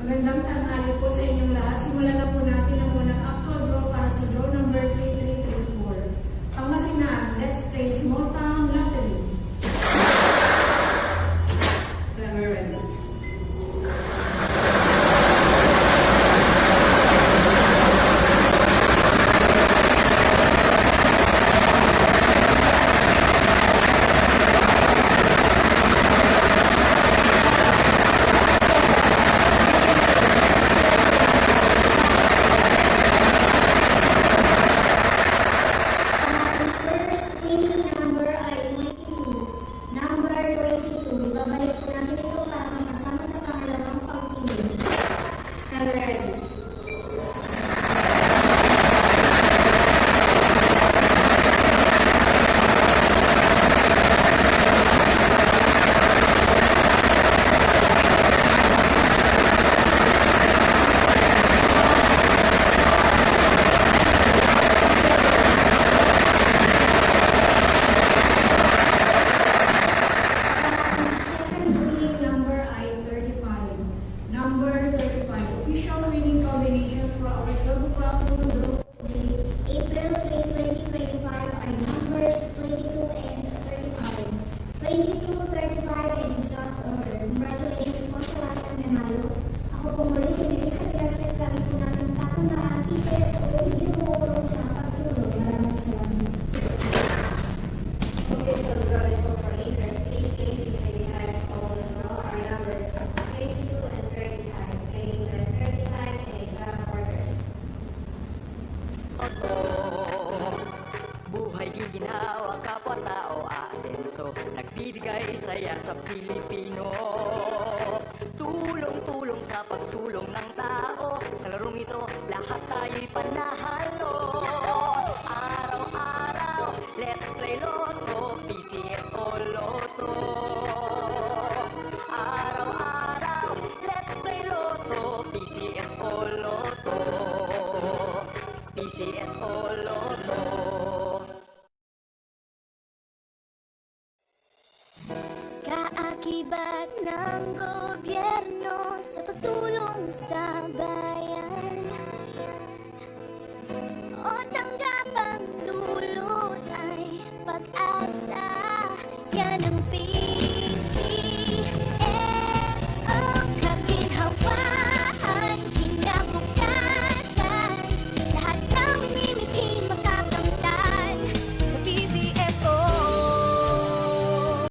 Magandang tanghali po sa inyong lahat. Simulan na po natin ang unang actual draw para sa draw number 3334. Pangasinan, let's play small town lottery. Never ready. Buhay ginawa kapwa-tao aasenso, nagbibigay saya sa Pilipino. Tulong-tulong sa pagsulong ng tao, sa larong ito lahat tayo'y panahalo. Araw-araw, let's play Lotto, PCS o Lotto. Araw-araw, let's play Lotto, PCS o Lotto. PCS o Lotto. Kaakibat ng gobyerno sa pagtulong sa bayan.